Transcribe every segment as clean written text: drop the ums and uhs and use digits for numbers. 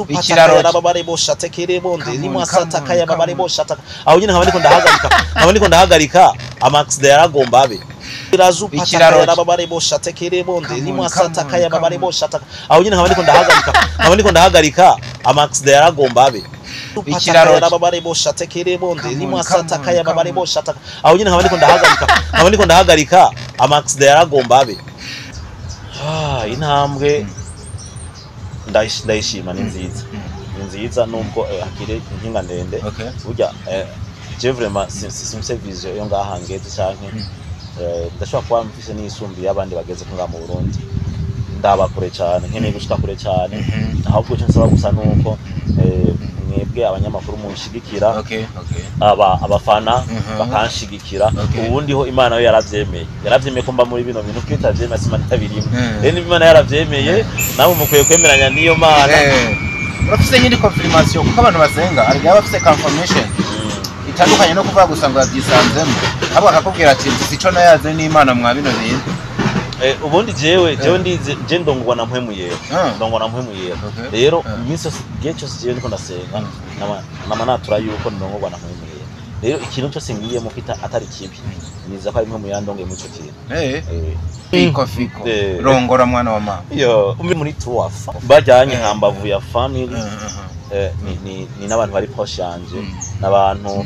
ikiraro babare boshate kirebondi rimwe asataka ya babare boshata aho nyine nkaba ndiko ndahagarika amax yaragomba abe ikiraro babare boshate kirebondi rimwe asataka ya babare boshata aho nyine nkaba ndiko ndahagarika amax yaragomba abe ikiraro babare boshate kirebondi rimwe asataka ya babare boshata aho nyine nkaba ndiko ndahagarika amax yaragomba abe intambwe ndayishima ni nziza nubwo akire inkinga ndende burya je vraiment simse vision yo ngaha ngeze canke ndashobora kuba mfise n'isumbi y'abandi bageze ko nga mu Burundi ndaba kure cyane nkeneye gushika kure cyane ahubwo cyo nsaba gusa nuko mwebwe abanyamakuru munshigikira abafana bakanshigikira ubundi ho Imana yo yaravyemeye ko mba muri bino bintu kwitavye masima ntabirimo rero Imana yaravyemeye nawe mukwiye kwemeranya niyo Mana urafise nyindi confirmation kuko abantu basenga ari bafise confirmation itandukanye no kuvuga gusa ngo yabyisanzemo abo akakubwira ati sico nayaze n'Imana mwa bino bintu ubundi jewe ndize je ndongwa na mpwemu yera rero iminsi gihe cyose je ndiko ndasenga nama natura yuko ndongwa na mpwemu yera rero ikintu cyose ngiyemo kita atari kibi niza ko ari mpwemu yandonge mu cyo kintu Fiko Fiko rongora mwana wa mama yo umwe muri tuwafa bajyanye nkambavu ya family ni n'abantu bari posh yanje n'abantu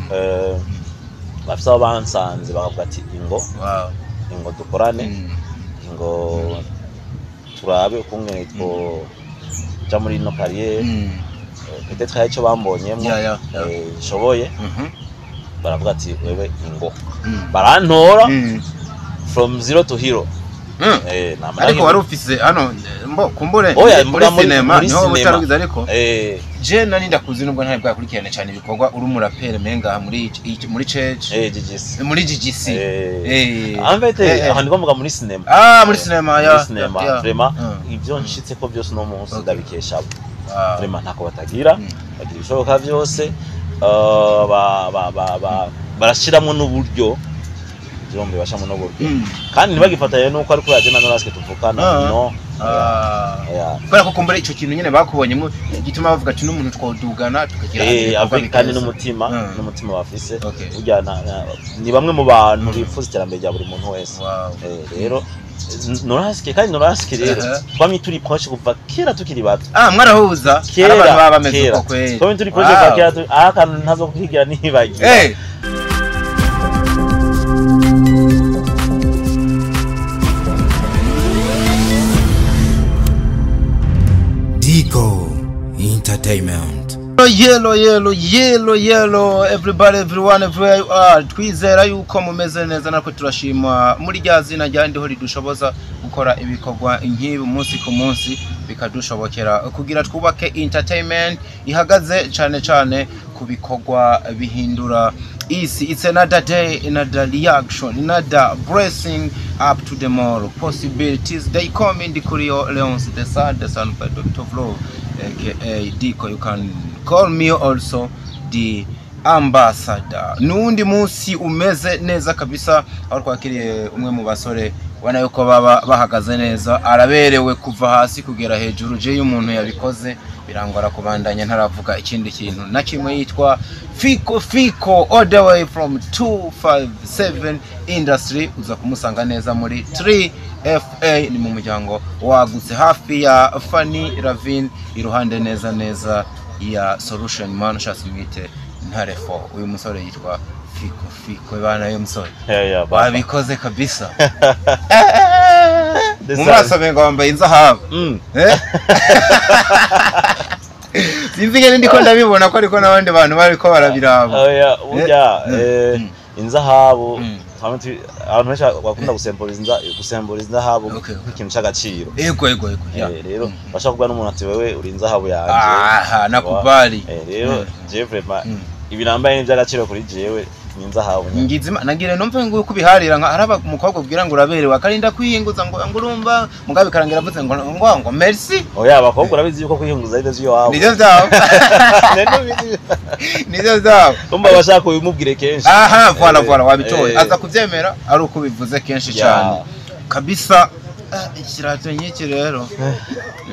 bafite abansanze bakavuga ati ingo dukorane ngo turabe kumwe two ja muri no carrière peut-être yacho bambonyemo shoboye baravuga ati wewe ingo barantora from zero to hero ariko wari ufise hano mbo kumbure muri cinema niho butarugiza ariko je nani ndakuzi nubwo ntaye bwakurikirane cyane ibikorwa uri umurapere menga muri church muri GGC en fait ahandi ngomuga muri cinema muri cinema ya vraiment ivyo nshitse ko byose no munsi ndabikesha vraiment ntako batagira bagira ibishoboka byose barashiramo n'uburyo byombe bashamo no buryo kandi nibagifataye nuko ari kuri agenda no raske tuvukana no kubera ko kumbere ico kintu nyene bakubonyemo gituma bavuga ati n'umuntu twodugana tukagira kandi n'umutima bafise burya ni bamwe mu bantu bifuza iterambere rya buri muntu wese rero noraske rero twamye turi proche kuva kera tukiri bato mwarahuza abantu baba bameze uko kweli twamye turi proche kuva kera akantu ntazo kwigira nibagiye FIKO Entertainment. Yellow, everybody, everyone, everywhere you are. Twizera yuko mumeze neza nako turashima muri rya zina ryandi ho ridushoboza gukora ibikorwa inkibi umunsi ku munsi bikadushobokera kugira twubake entertainment ihagaze cyane ku bikorwa bihindura isi. It's another day, another reaction, another blessing up to the more possibilities. They come in the Kurio Leons, the son by Dr. Flo, aka Diko. You can call me also the ambassador. Nundi musi umeze neza kabisa aho twakiriye umwe mu basore wana yuko baba bahagaze neza araberewe kuva hasi kugera hejuru. Je y'umuntu yabikoze birangora kubandanya ntaravuga ikindi kintu na kimwe yitwa FIKO all the way from 257 industry. Uza kumusanga neza muri 3FA ni mu muryango wagutse hafi ya Fanny Ravine iruhande neza ya Solution Man shatse mwite ntarefo. Uyu musore yitwa FIKO bana yo musore babikoze kabisa. Mumasa benga wambaye inzahabu sinzige ndiko ndabibona ko ariko nabandi bantu bariko barabiraba burya inzahabu abantu bakunda gusemburiza inzahabu nk'ikintu cy'agaciro. Yego rero bashaka kuvuga n'umuntu ati wewe uri inzahabu yanje nakubali. Rero je vraiment ibinambaye n'iby'agaciro kuri jewe ninzahabu ngizima nagire numve ngo kubiharira nka araba umukobwa ubwira ngo uraberewe akarinda kwihinguza ngo urumva mugabe karangira avuze ngo merci. Oya abakobwa urabizi yuko kwihinguza ari byo wawe nivyo zabo umba bashaka kubimubwire kenshi. Voilà wabitoye aza kuvyemera ari uko bivuze kenshi cyane kabisa. ikirato nyiki rero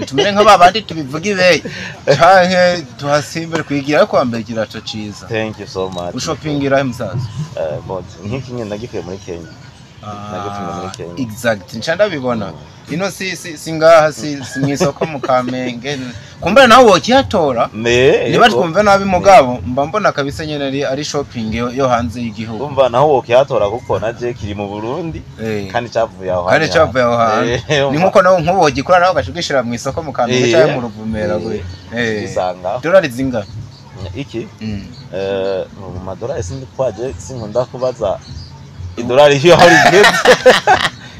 tumere nk'abandi tubivuga ibe canke tuhasimbere kwigira ariko wambaye ikirato ciza. Thank you so much. Ushopingira musaza? But nkiki nyine nagifuye muri Kenya. Nagifuye muri Kenya. Exact. Nchanda bibona. Ino singaha mwisoko mu Kamenge. Kumbe nawe wokihatora? Niba twumve nabi mugabo mba mbona kabisa nyene ari shopping yo hanze y'igihugu. Kumva naho wokihatora kuko naje kiri mu Burundi kandi cavuye aho. Kandi cavuye aho hanze. Ni nkuko nawe nk'ubogikora nawe gashugishira mu isoko mu Kamenge cyangwa mu Ruvumera gwe. Isanga. Dolari zinga? Iki? Mu madolari sindi kwaje sinkunda kubaza idolari yo hari igeze.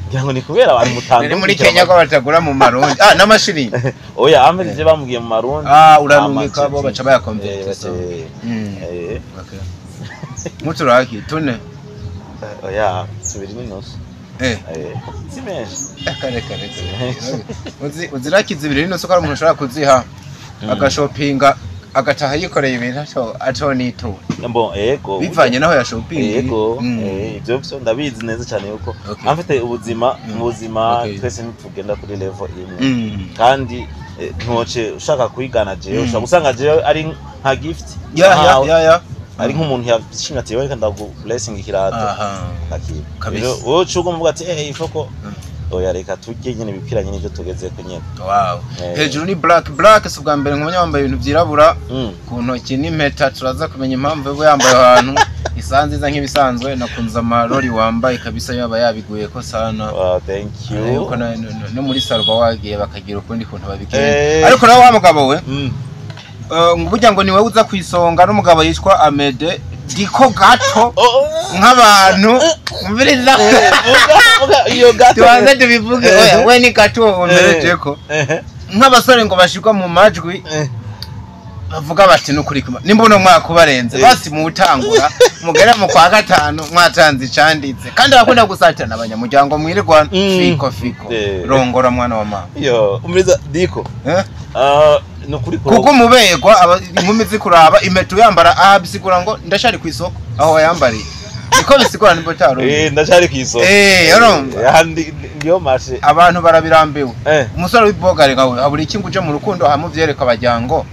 Ngirango ni kubera abantu mutanga. Ni muri Kenya ko batagura mu marundi. N'amashiringi. Oya ameze bambwiye mu marundi. Urarungika bo baca bayakonvertisa. Okay. Muturaki tune. Oya 2.5. Si menshi. Kare. Uziraki 2.5 ko ari umuntu ushobora kuziha agashopinga agataha yikoreye ibintu atonito. Mbo ego. Bivanye naho ya shopping. Ego. Ibyo byo ndabizi neza cyane yuko amfite ubuzima twese ntitugenda kuri level imwe. Kandi ntoce ushaka kwigana je ushaka gusanga je ari nka gift. Ya. Ari nk'umuntu yashimatiye we kandi blessing ikirato. Kabisa. Wowe cugo mvuga ati ifoko oya reka tujye nyine bipiranye n'ibyo tugeze ku nyene. Wow. Hejuru ni black si bwa mbere nk'umenya wambaye ibintu byirabura ku ntoki n'impeta turaza kumenya impamvu yo yambaye ahantu isanziza nk'ibisanzwe nakunza amarori wambaye kabisa yaba yabiguye ko sana. Wow, thank you. Uko no muri salva wagiye bakagira ukundi kuntu babikene. Ariko nawe wa mugabo we burya ngo niwe uza kwisonga n'umugabo yitwa Amede Diko gato nk'abantu umviriza iyo gato tubanze tubivuge oya we ni gato umvereje ko nk'abasore ngo bashirwa mu majwi bavuga bati n'ukuri kuma nimbuno mwaka ubarenze basi mu utangura mugere mu kwa gatanu mwatanze icanditse kandi bakunda gusatana abanyamuryango mwirirwana fiko rongora mwana wa mama yo umviriza Diko nukuri ko kuko mubegwa inkumi zikuraba imetu yambara bisigura ngo ndashari ku isoko aho yambariye niko bisigura nimbo taro ndashari ku isoko ndiyo mashe abantu barabirambiwe umusore w'ibogare ngawe haburi iki nguje mu rukundo hamuvyereka abajyango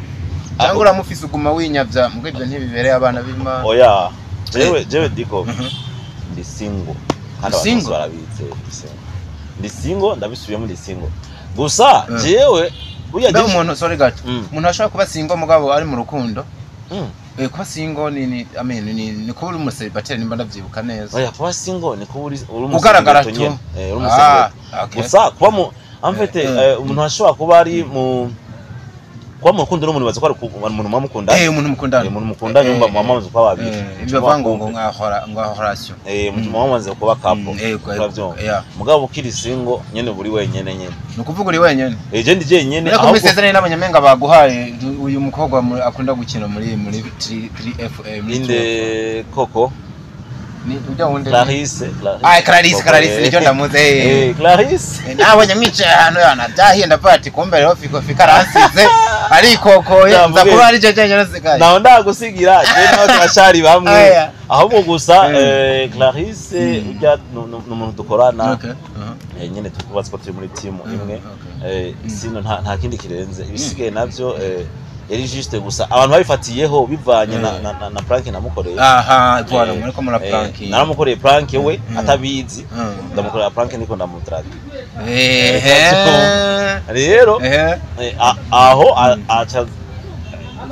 cyangwa uramufise uguma winyavya mubwo ibyo ntibibereye abana b'Imana. Oya jewe Diko ndi single kandi abantu barabitse ndi single ndabisubiyemo ndi single gusa jewe uya umuntu sorry gato umuntu ashaka kuba single mugabo ari mu rukundo kuba single ni ni kuba uri umuseribateri nimba ndavyibuka neza. Oya kuba single ni kuba uri ugaragara tu uri umuseribateri gusa kuba mu amfete umuntu ashobora kuba ari mu kwa mukundo n'umuntu baza ko ari umuntu mwamukunda umuntu mukundana nyumba mwamaze kwa babiri ibyo vango ngo ngahorasyo mwamaze kuba couple uravyo mugabo ukiri single nyene buri wenyene nyene nukuvuga uri wenyene je ndi je nyene aho misezerane n'abanyamenga baguhaye uyu mukobwa akunda gukina muri 3FM inde koko ni ujya wonde Clarisse nijo ndamuze Clarisse nabonye mwicaye ahantu yana byahiye ndapati kumbe rero FIKO FICO aransize ariko koye nza kuba ari cyo cyanyana sikaye naho ndagusigira je no twashari bamwe ahubwo gusa Clarisse ujya n'umuntu dukorana nyene tukubaza ko turi muri team imwe sino nta kindi kirenze ibisigaye navyo yari juste gusa abantu babifatiyeho bivanye na prank namukoreye bwana muri ko muri prank naramukoreye prank we atabizi ndamukorera prank niko ndamutrade rero aho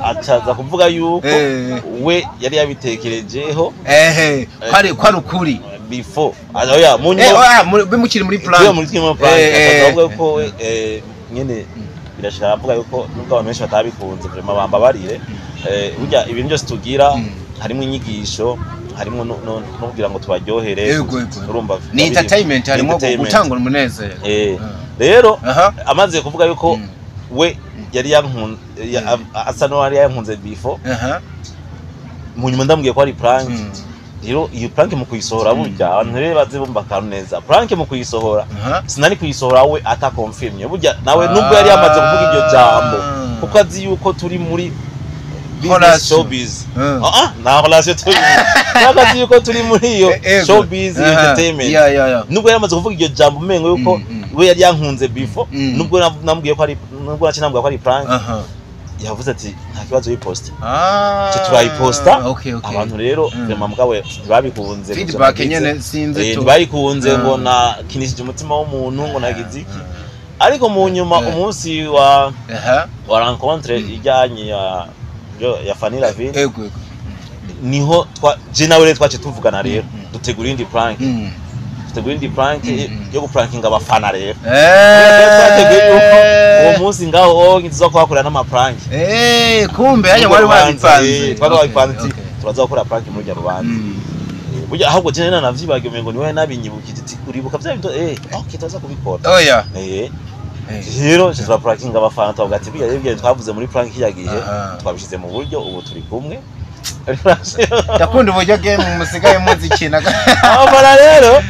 acaza kuvuga yuko we yari yabitekerejeho kwari ukuri before oya bimukiri muri prank avuga ko nyene birashaka avuga yuko nubwo abantu benshi batabikunze vraiment bamba barire burya ibintu byose tugira harimo inyigisho harimo no kugira ngo tubaryohere urumva ni entertainment harimo gutanga umunezero rero amaze kuvuga yuko we yari yankunze asa no yari yankunze before mu nyuma ndambwiye ko ari prank rero iyo prank mu kuyisohora burya abantu rero bazibumba kantu neza prank mu kuyisohora sinari kuyisohora we atakonfirmye burya nawe nubwo yari yamaze kuvuga iryo jambo kuko azi yuko turi muri business showbiz na relation turi azi yuko turi muri iyo showbiz entertainment nubwo yari yamaze kuvuga iryo jambo mengo yuko we yari yankunze before nubwo namubwiye ko ari nubwo nacinambwa ko ari prank yavuze ati nta kibazo yiposte cyo turayiposta abantu rero vraiment mugawe babikunze feedback nyene sinze tu bayikunze ngo na kinishije umutima w'umuntu ngo nagize iki ariko mu nyuma umunsi wa rencontre ijyanye ya Fanila Ville niho je nawe twace tuvugana rero dutegura indi prank yo guprankinga abafana rero uwo munsi ngaho ngizokwakura n'ama prank kumbe hanya wari wabipanze turaza gukora prank muri rya rubanza burya ahubwo je navyibagiye ngo niwe nabinyibukije ati uribuka bya bintu okay turaza kubikora oya rero je prankinga abafana twavuga ati biya twavuze muri prank yagiye twabishize mu buryo ubu turi kumwe Ndakunda uburyo game musigaye muzikina. Abana rero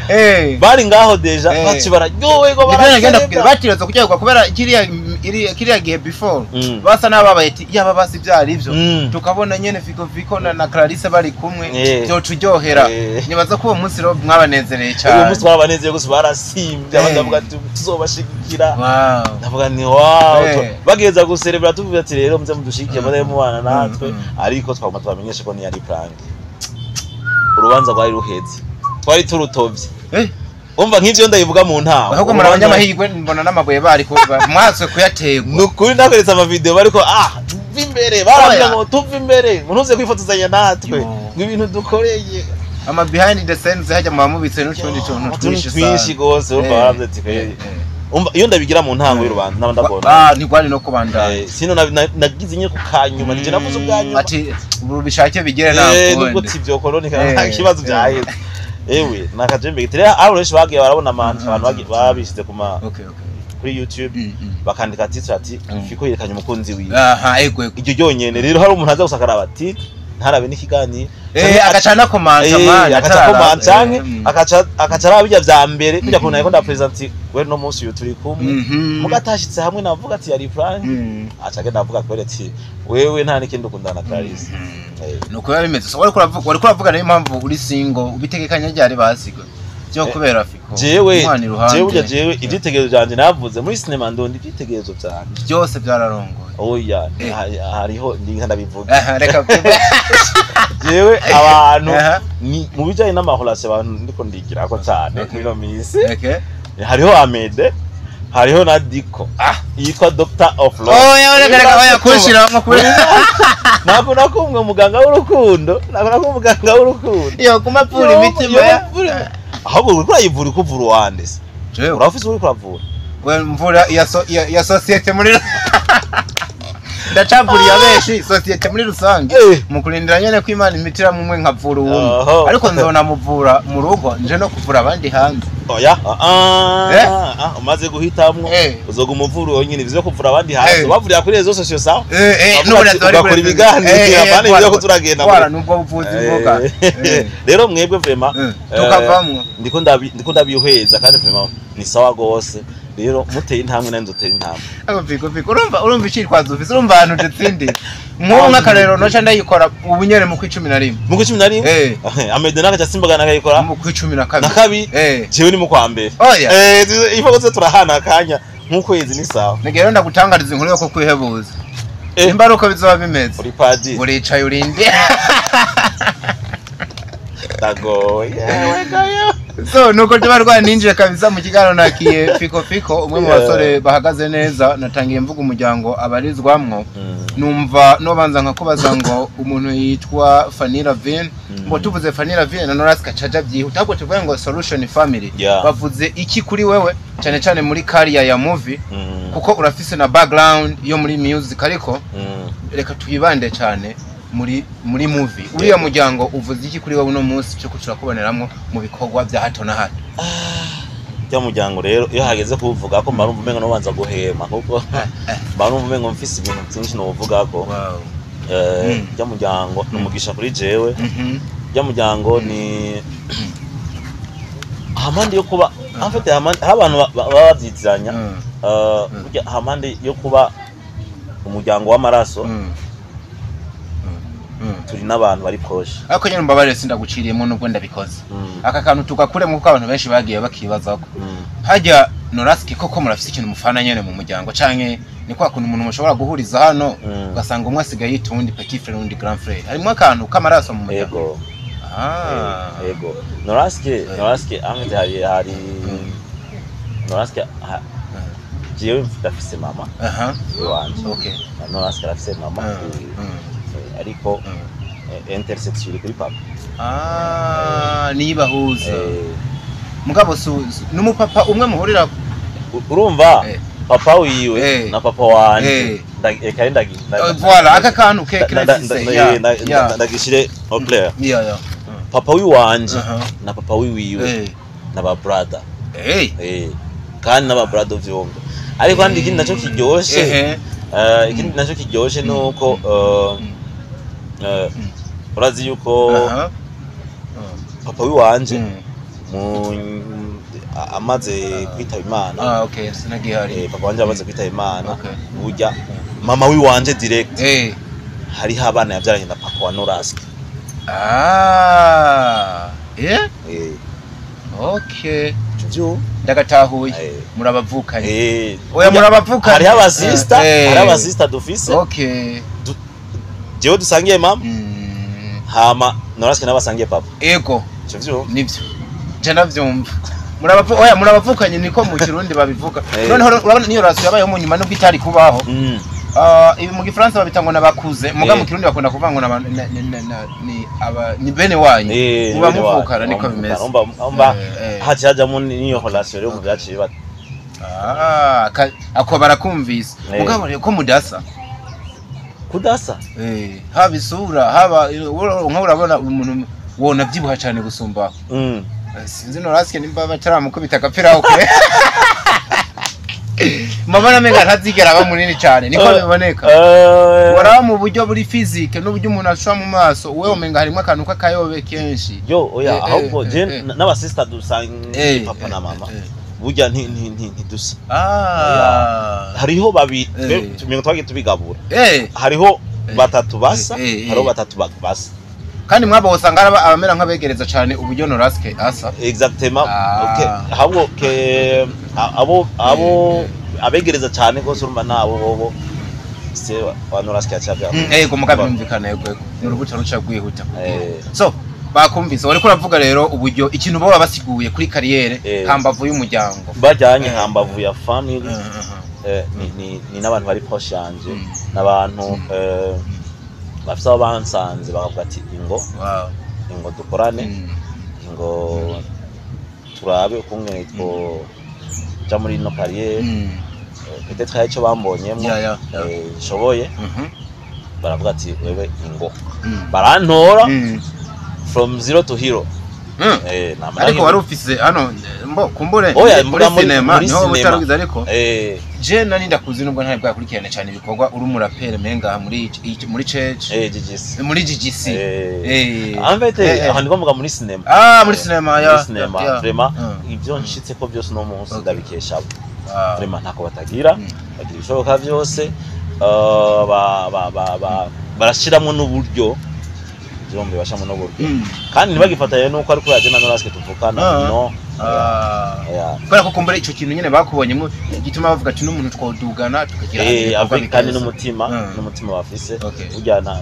bari ngaho deja bakibara ryowe ngo baragenda batiroza kujyagwa kubera kiriya gihe before basa nababaye ati yaba basi byari ivyo tukabona nyene Fiko Fiko na Clarisse bari kumwe byo turyohera nibaza ko uwo munsi ro mwabanezereye cyane uwo munsi babanezereye gusa barasimbye abadavuga ati tuzobashigikira ndavuga ni bageza guserebra tuvuga ati rero muze mudushikiye badaye mu bana natwe ariko twaguma twamenyesha ko ni yari prank urubanza rwari ruheze twari turutovye umva nk'ivyo ndayivuga mu ntaho ahubwo muri abanyamahirwe mbona n'amabuye bari ko mwaswe kuyategwa nukuri ndakoretse ama video bariko tuva imbere barambira ngo tuva imbere ntuze kwifotozanya natwe ngibintu dukoreye ama behind the scenes hajya mu bamubitse n'utundi tuntu twinshi gose urumva baravye ati iyo ndabigira mu ntango y'urubanza naba ndabona ntigwari no kubandanya sino nagize nye kukanyuma nije navuze ubwanyuma ati bishake bigere nakundi nubwo tivyo koronika ikibazo byaheze ewe nakajembe gitire aroreshe bagiye barabona abantu babishize kuma kuri YouTube bakandika ati Fiko yerekanye umukunzi wiwe iryo ryonyene rero hari umuntu aza gusakara bati ntarabe n'ikigani agacana komanta man akaca arabijya vya mbere bijya kuntu nako nda present we no munsi yo turi kumwe mugatashitse hamwe navuga ati yari prank acage ndavuga ko ati wewe nta nikindi ukundana Clarisse nuko yabimeze so wari kuravuga nayo impamvu uri single ubitegekanya ryari basigo byo kubera Fiko jewe ibyitegerezo byanje navuze muri cinema ndondi ibyitegerezo cyane byose byararongoye oya hariho ndinka ndabivuga reka jewe abantu mu bijanye n'amahorase abantu ndiko ndigira ko cyane kuri minsi hariho Amede hariho na Diko yitwa Doctor of Love oya kushira nko kuri nakuna kumwe muganga w'urukundo iyo kumapura imitima ahubwo uri kurayivura kuvura wande se urafise uri kuravura we mvura ya societe muri ndacaburiye abeshi societe muri rusange mu kurindira nyene ko Imana imitira mu mwe nkavura uwundi ariko nzona muvura mu rugo nje no kuvura abandi hanze oya umaze guhitamwo uzoga umuvuru wonyine bizo kuvura abandi hanze bavurira kuri rezo social sawa bakora ibiganiro abandi byo kuturagenda kwara nubwo buvuzi mvuga rero mwebwe vraiment tukavamwo ndiko ndabihweza kandi vraiment ni sawa gose rero muteye intambwe nanzo teye intambwe Fiko urumva ikirwazo ufise urumva ahantu detsinde nka karero noca ndayikora ubunyere mu 11 mu 11 Amede nakaca simbaga nakayikora mu 12 nakabi jewe ni mu kwa mbere ifo gose turahana akanya nk'ukwezi ni sawa negero ndagutangariza inkuru yo ko kwihebuza imbaruko bizoba bimeze uri padi uricaye urinde dagoye so nuko tubarwa ninjire kabisa mu kigano nakiye Fiko Fiko umwe mu basore bahagaze neza natangiye mvuga umuryango abarizwamwo numva no banza nkakubaza ngo umuntu yitwa Fanila Ville ngo tuvuze Fanila Ville na Noraska caja byihuta ahubwo tuvuye ngo Solution Family bavuze iki kuri wewe cyane cyane muri career ya movie kuko urafise na background yo muri music ariko reka tuyibande cyane muri movie uriya muryango uvuze iki kuri wowe no munsi cyo kucura kuboneramo mu bikorwa bya hato na hato ya muryango rero iyo hageze kuvuga ko marumva umenga no banza guhema kuko marumva umenga mfise ibintu byinshi no uvuga ko ya muryango numugisha kuri jewe ya muryango ni hamande yo kuba afite abantu bababyizanya hamande yo kuba umuryango w'amaraso turi n'abantu bari proche ariko nyine mbabare sindaguciriyemo nubwo ndabikoze aka kantu tugakuremo kuko abantu benshi bagiye bakibazako hajya Noraski koko murafise ikintu mufana nyene mu muryango canke ni kwa kuntu umuntu mushobora guhuriza hano ugasanga umwe asigaye yitundi petit frère undi grand frère harimo akantu kamaraso mu muryango yego Noraski amete hari Noraski jewe ndafise mama wanje okay Noraski afise mama ariko intersexual kuri papa nibahuza mugabo numupapa umwe muhurira urumva papa wiwe na papa wanje ndagi voilà aka kantu kekirafise ndagishire au clair papa wiwanje na papa wiwe na ba brother kandi na ba brother vyombe ariko kandi ikindi naco kiryoshe ikindi naco kiryoshe nuko urazi yuko papa wiwanje amaze kwitaba Imana okay sinagihari papa wanje amaze kwitaba Imana burya mama wiwanje direct hari abana yavyaranye na papa wa Noraski okay byo ndagatahuye murabavukanye oya murabavukanye hari abasista dufise okay jewe dusangiye mama hama Noraski nabasangiye papa ego byo nivyo je navyumva murabavukanye niko mu Kirundi babivuga none urabona niyo raso yabayeho mu nyuma nubwo itari kubaho ibi mu Gifaransa babitangwa nabakuze muga mu Kirundi bakunda kuvangwa ni bene wanyu muba muvukana niko bimeze umba haci hajamo niyo relation yo mu byaciye bata ako barakumvise mugabo ko mudasa kudasa haba isura haba urabona umuntu wona byibuha cyane gusumba sinzi Noraski nimba bataramukubita agapira okay mama namenga ntazigera aba munini cyane niko biboneka wara mu buryo buri physique n'uburyo umuntu ashwa mu maso wewe umenga harimo akantu kakayobe kenshi yo oya ahubwo je n'aba sister dusangiye papa na mama burya ntidusa hariho babi tumenye twage tubigabura hariho batatu basa hariho batatu basa kandi mwabo usanga abamera nk'abegereza cyane uburyo Noraski asa exactement okay ahubwo abo abegereza cyane gose urumva nabo bobo se wa Noraski acabya yego mugabimvikana yego n'urubuto ruca gwihuta so bakumvise wari kuravuga rero uburyo ikintu bo babasiguye kuri carrière hambavu y'umuryango bajyanye hambavu ya family ni n'abantu bari proche yanje n'abantu bafise abansanze bakavuga ati ingo dukorane ingo turabe ukungene two ja muri no carrière peut-être yacho bambonyemo shoboye baravuga ati wewe ingo barantora from zero to hero ariko wari ufise hano mbo kumbure muri cinema niho butarugiza ariko je nani ndakuzi nubwo ntari bwakurikirana cyane ibikorwa uri umurapere menga muri church muri GGC en fait aho ndiko mvuga muri cinema muri cinema ya vraiment ibyo nshitse ko byose no munsi ndabikesha vraiment ntako batagira bagira ibishoboka byose barashiramo n'uburyo byombe bashamo no buryo kandi ntibagifatanye nuko ari ko yaje na Noraski tuvukana no kubera ko kumbere ico kintu nyene bakubonyemo gituma bavuga ati n'umuntu twodugana tukagira kandi n'umutima bafise ujyana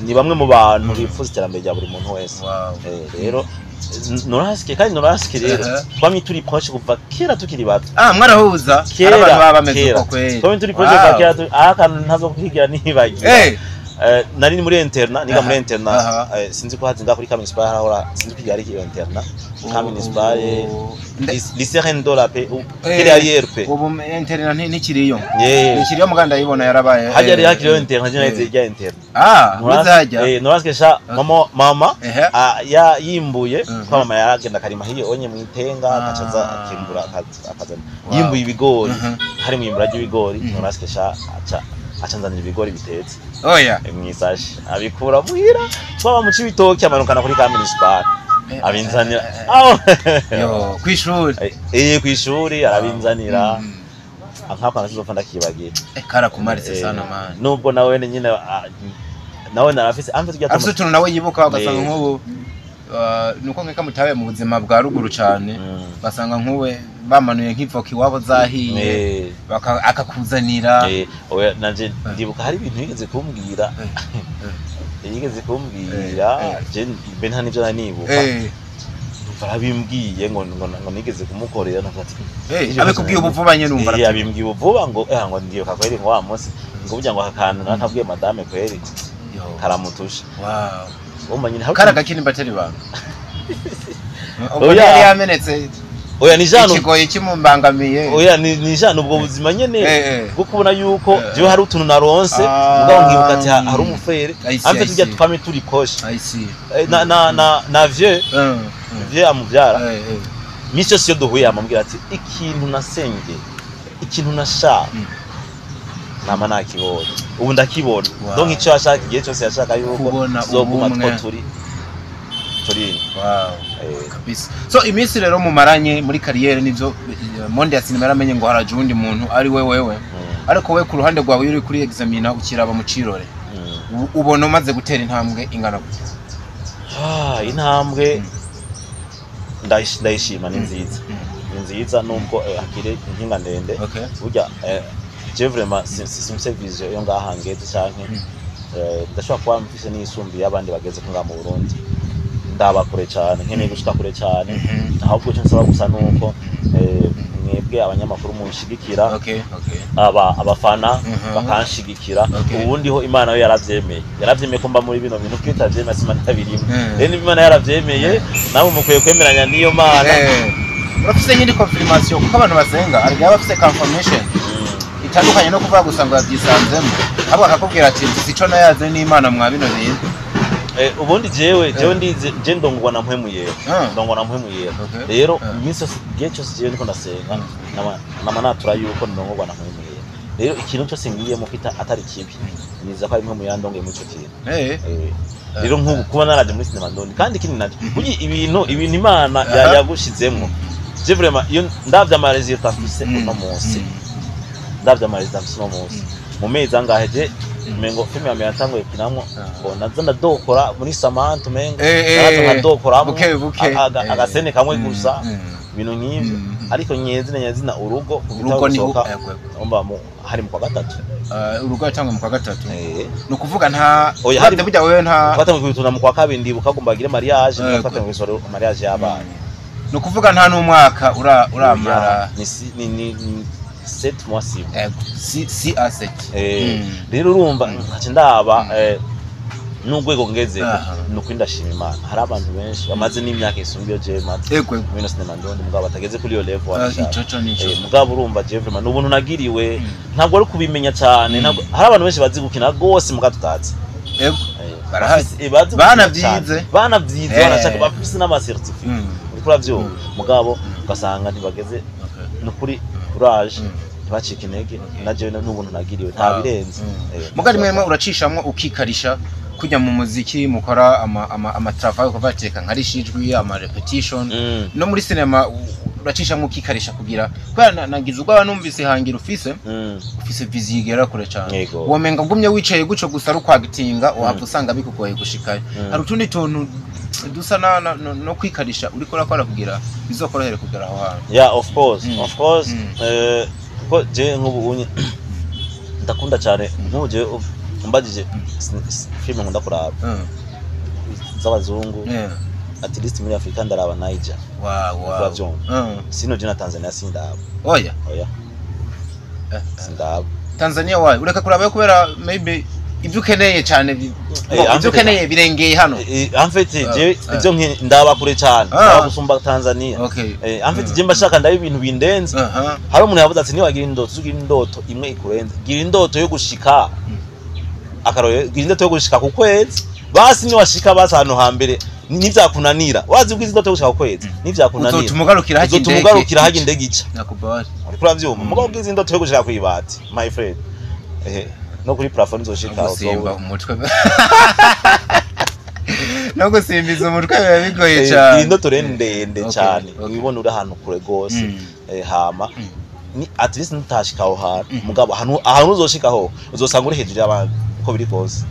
ni bamwe mu bantu bifuza iterambere rya buri muntu wese rero Noraski kandi Noraski rero twamye turi proche kuva kera tukiri bato mwarahuza abantu baba bameze uko kweli twamye turi proche kuva kera akantu ntazo kwigira nibagiye nari muri interna niga muri interna sinzi ko hazinga kuri kaminispa hahora sinzi kwiga ari interna kaminispa lycée Rendola pe kiri arrière pe ubu interna ntikiriyo nikiriyo muganda yibona yarabaye hajya ari hakiriyo interna je nayize ya interna muzajya Noraski sha mama ya yimbuye kwa mama yaragenda karima hiyo onye mu itenga akacaza akimbura akazana yimbuye ibigori hari mu imbura y'ibigori Noraski sha achanzanira ibigori bitetse mwisashi abikura muhira twaba mu cibitoki amanukana kuri kaminispa abinzanira yo kwishuri kwishuri arabinzanira ankapa nasizo fanda kibagira kara kumaritse sana man nubwo nawe nyine nawe narafise amfite tuntu nawe yibuka ugasanga nk'ubu nuko nkeka mutabe mu buzima bwa ruguru cyane basanga nkuwe bamanuye nk'ivoka iwabo zahiye akakuzanira oya nanje ndibuka hari ibintu yigeze kumbwira je ben hani byo nibuka barabimbwiye ngo nigeze kumukorera nafati abikubwiye ubuvubanye numva yabimbwiye ubuvuba ngo ngo ndiyo kakweri ngo wa munsi ngo burya ngo akantu natabwiye madame kweri karamutusha umanyine karaga kini bateri banga oya yamenetse oya ni jano ikigoye kimumbangamiye oya ni jano ubwo buzima nyene bwo kubona yuko je hari utuntu naronse mugabo ngibuka ati hari umufere amfe tujya twame turi kosha na vieux amuvyara mico siyo duhuye amambwira ati ikintu nasenge ikintu nasha nama nakibonye ubu ndakibona donc icyo yashaka igihe cyose yashaka yuko zoguma turi kabisa. So iminsi rero mumaranye muri kariyere nivyo monde ya sinema yaramenye ngo haraje undi muntu ari wewe ariko we ku ruhande rwawe uri kuri examina ukiraba mu cirore ubona umaze gutera intambwe ingana gute? Intambwe ndayishima ni nziza nubwo akire inkinga ndende burya je vraiment simse vision yo ngaha ngeze canke ndashobora kuba mfise n'isumbi y'abandi bageze ko nga mu Burundi ndabakure cyane nkeneye gushika kure cyane ahubwo cyo nsaba gusa nuko mwebwe abanyamakuru mushigikira abafana bakanshigikira ubundi ho Imana yo yaravyemeye ko mba muri bino bintu kwitaje masima ntabirimo rero Imana yaravyemeye nawe mukwiye kwemeranya niyo Mana urafise nyindi confirmation kuko abantu basenga ari bafise confirmation itandukanye no kuvuga gusa ngo yabyisanzemo abo akakubwira ati sico nayaze n'Imana mwabino bintu ubundi jewe ndize je ndongwa na mpwemuye rero iminsi gihe cyose jewe niko ndasenga nama natura yuko ndongwa na mpwemuye rero ikintu cyose ngiye mu kwita atari kibi niza ko ari mpwemuye yandonge mu cyo kintu rero nk'ubu kuba naraje muri sinema ndondi kandi kindi naje kugi ibintu Imana yagushizemo je vraiment iyo ndavya ama resultats mfise no munsi mu mezi angahe je mengo filme ya meyatango ikinamwo nazo ndadokora muri Samantha mengo nazo ndadokora agasene kamwe gusa ibintu nk'ivyo ariko nyezina urugo niho omba hari mu kwa gatatu urugo cyangwa mu kwa gatatu no kuvuga nta hari burya wewe nta kwatamwe kwituna mu kwa kabiri ndibuka gumbagire mariage kwatamwe kwisoro mariage y'abana no kuvuga nta n'umwaka uramara ni 7 mois si A7 rero urumva nkaje ndaba n'ugwego ngeze nuko ndashima Imana hari abantu benshi bamaze n'imyaka isumbiyo je mate muri sinema ndondi mugabo batageze kuri yo level mugabo urumva je vraiment n'ubuntu nagiriwe ntabwo ari kubimenya cyane hari abantu benshi bazi gukina gose mugatutazi banavyize barashaka bafise n'ama certificate kuri byo mugabo ugasanga ntibageze no kuri courage ntibacika intege naje n'ubuntu nagiriwe nta birenze mugari mwemwe uracishamwe ukikarisha kujya mu muziki mukora ama travail ko bateka nkarishijwe ama repetition no muri cinema uracishamwe ukikarisha kugira kwa nagize ubwo numvise hangira ufise vizigera kure cyane womenga ngumye wicaye guco gusa rukwagitinga uhava usanga bikugoye gushikayo hari utundi tuntu dusa no kwikarisha uriko rakora kugira bizokorohere kugera aho hantu of course ko je nk'ubu ndakunda cyane nk'uje umbagije filme nkunda kuraba z'abazungu at least muri Afrika ndaraba Niger sino je na Tanzania sindaba oya sindaba Tanzania wayo ureka kuraba kubera maybe ibyo ukeneye cyane ibyo ukeneye birengeye hano en fait je ibyo ndaba kure cyane gusumba Tanzania en fait je mbashaka ndabe ibintu bindenze hari umuntu yavuze ati niwagira indoto imwe ikurenze gira indoto yo gushika akaroye gira indoto yo gushika ku kwezi basi ni washika basi hano hambere nivyakunanira wazi ubwiza indoto yo gushika ku kwezi nivyakunanira uzotumugarukira haje indegica nakubari uriko uravyumva mugabo ubwiza indoto yo gushika ku ibati my friend no kuri plafond uzoshika uzoba umutwe no gusimbiza umutwe biba bigoye cyane indoto ndende cyane ubibona uri ahantu kure gose hama ni at least ntashikaho hantu mugabo ahantu uzoshikaho uzosanga uri hejuru y'abandi uko biri kose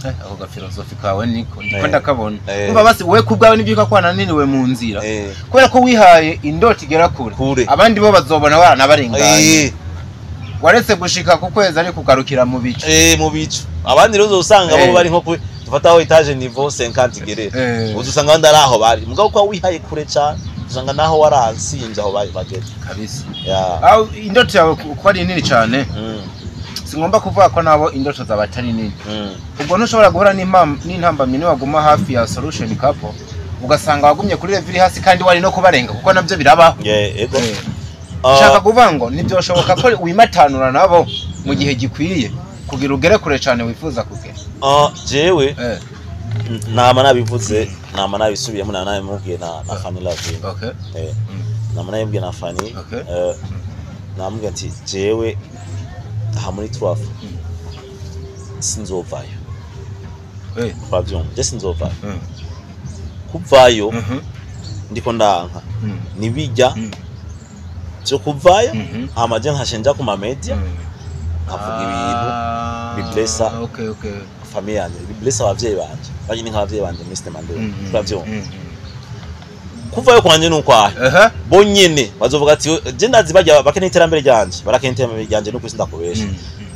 aho ga philosophy kawe niko ndakabona umva basi we kubwawe nibyo kakwana nini we mu nzira kubera ko wihaye indoti igera kure abandi bo bazobona wana barenganye waretse gushika ku kwezi ari kugarukira mu bico mu bico abandi rero uzosanga bo bari nko dufataho etage niveau 50 gerere uzusanga abandi ari aho bari mugabo ko wihaye kure cyane uzanga naho waransinze aho bageze kabisa aho indoti yawe ko ari nini cyane singomba kuvuga ko nabo indoto zabatari nini ubwo ntushobora guhura n'intambamye ni waguma hafi ya solution couple ugasanga wagumye kuri level hasi kandi wari no kubarenga kuko nabyo birabaho ego shaka kuvuga ngo nibyo shoboka ko wimatanura nabo mu gihe gikwiye kugira ugere kure cyane wifuza kugera jewe nama nabivuze nama nabisubiyemo nawe mubwiye na Fanny Love nama nabibwiye na Fanny namubwiye ati jewe aha muri Twafu sinzovayo Fabio sinzovayo kuvayo ndiko ndanka nibijya cyo kuvayo amaje nkashenja ku mamedia nkavuga ibintu biblessa famille yanjye biblessa abavyeyi banje banyine nk'abavyeyi banje Mr. Mandela Fabio kuvayo kwanje n'ukwahe bonyene bazovuga ati je ndazi bajya bakene iterambere ryanje barakene iterambere ryanje no kwisi ndakubesha